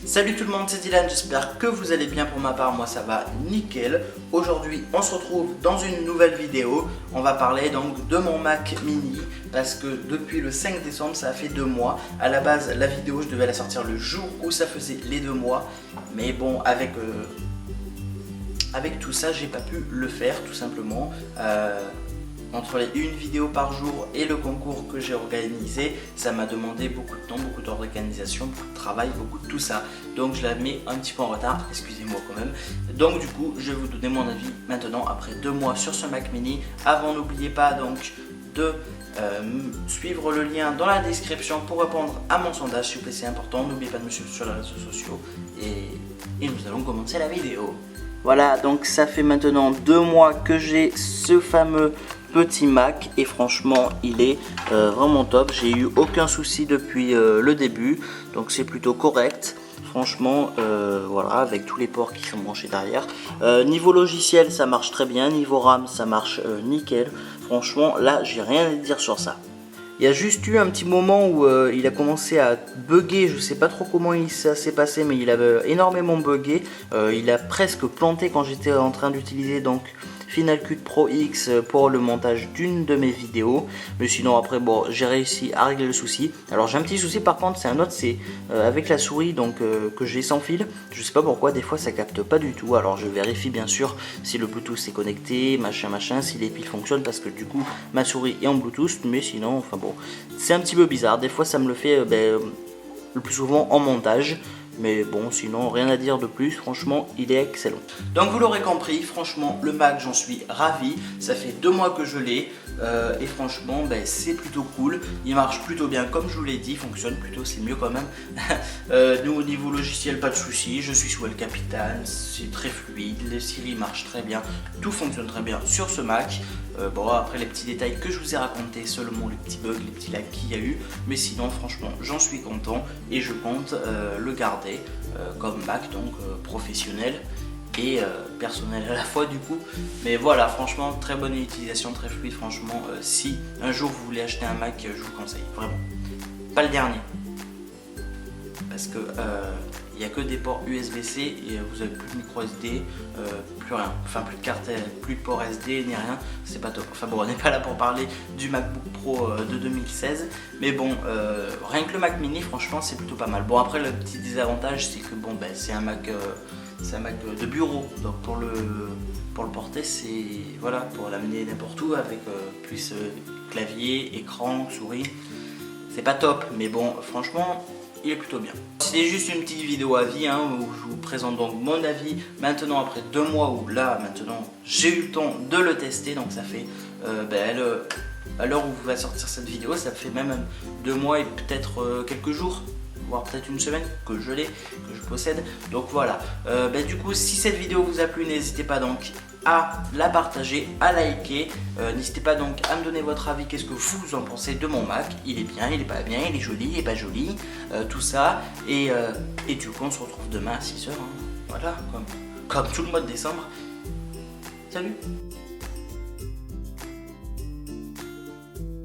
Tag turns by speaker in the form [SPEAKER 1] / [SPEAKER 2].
[SPEAKER 1] Salut tout le monde, c'est Dylan, j'espère que vous allez bien. Pour ma part, moi ça va nickel. Aujourd'hui on se retrouve dans une nouvelle vidéo. On va parler donc de mon Mac mini, parce que depuis le 5 décembre ça a fait 2 mois. À la base la vidéo je devais la sortir le jour où ça faisait les 2 mois, mais bon avec tout ça j'ai pas pu le faire tout simplement. Entre les une vidéo par jour et le concours que j'ai organisé, ça m'a demandé beaucoup de temps, beaucoup d'organisation, beaucoup de travail, beaucoup de tout ça. Donc je la mets un petit peu en retard, excusez-moi quand même. Donc du coup, je vais vous donner mon avis maintenant après 2 mois sur ce Mac mini. Avant, n'oubliez pas donc de suivre le lien dans la description pour répondre à mon sondage, s'il vous plaît, c'est important. N'oubliez pas de me suivre sur les réseaux sociaux et nous allons commencer la vidéo. Voilà, donc ça fait maintenant 2 mois que j'ai ce fameux petit Mac et franchement il est vraiment top. J'ai eu aucun souci depuis le début, donc c'est plutôt correct. Franchement, voilà, avec tous les ports qui sont branchés derrière. Niveau logiciel, ça marche très bien. Niveau RAM, ça marche nickel. Franchement, là, j'ai rien à dire sur ça. Il y a juste eu un petit moment où il a commencé à bugger, je sais pas trop comment ça s'est passé, mais il avait énormément bugué. Il a presque planté quand j'étais en train d'utiliser donc Final Cut Pro X pour le montage d'une de mes vidéos. Mais sinon après bon, j'ai réussi à régler le souci. Alors j'ai un petit souci par contre, c'est un autre, c'est avec la souris donc que j'ai sans fil. Je sais pas pourquoi des fois ça capte pas du tout. Alors je vérifie bien sûr si le Bluetooth est connecté, machin, si les piles fonctionnent, parce que du coup ma souris est en Bluetooth. Mais sinon, enfin bon, c'est un petit peu bizarre. Des fois ça me le fait le plus souvent en montage. Mais bon, sinon rien à dire de plus, franchement il est excellent. Donc vous l'aurez compris, franchement le Mac j'en suis ravi. Ça fait 2 mois que je l'ai et franchement c'est plutôt cool. Il marche plutôt bien comme je vous l'ai dit, il fonctionne plutôt, c'est mieux quand même. Nous au niveau logiciel pas de soucis, je suis sous El Capitan, c'est très fluide, les Siri marchent très bien, tout fonctionne très bien sur ce Mac. Bon après les petits détails que je vous ai racontés, seulement les petits bugs, les petits lags qu'il y a eu, mais sinon franchement j'en suis content et je compte le garder comme Mac donc professionnel et personnel à la fois du coup. Mais voilà, franchement très bonne utilisation, très fluide. Franchement si un jour vous voulez acheter un Mac, je vous conseille vraiment. Pas le dernier parce que il n'y a que des ports USB-C et vous avez plus de micro SD, plus rien, enfin plus de carte, plus de port SD ni rien, c'est pas top. Enfin bon, on n'est pas là pour parler du MacBook Pro de 2016, mais bon, rien que le Mac mini franchement c'est plutôt pas mal. Bon après le petit désavantage c'est que bon c'est un Mac de bureau, donc pour le porter c'est voilà, pour l'amener n'importe où avec plus clavier, écran, souris, c'est pas top, mais bon franchement il est plutôt bien. C'était juste une petite vidéo avis où je vous présente donc mon avis maintenant après 2 mois où là maintenant j'ai eu le temps de le tester. Donc ça fait à l'heure où va sortir cette vidéo, ça fait même 2 mois et peut-être quelques jours, voire peut-être une semaine que je l'ai, que je possède. Donc voilà, du coup si cette vidéo vous a plu, n'hésitez pas donc à la partager, à liker. N'hésitez pas donc à me donner votre avis, qu'est-ce que vous en pensez de mon Mac. Il est bien, il est pas bien, il est joli, il est pas joli, tout ça. Et du coup on se retrouve demain à 6h, voilà, comme tout le mois de décembre. Salut!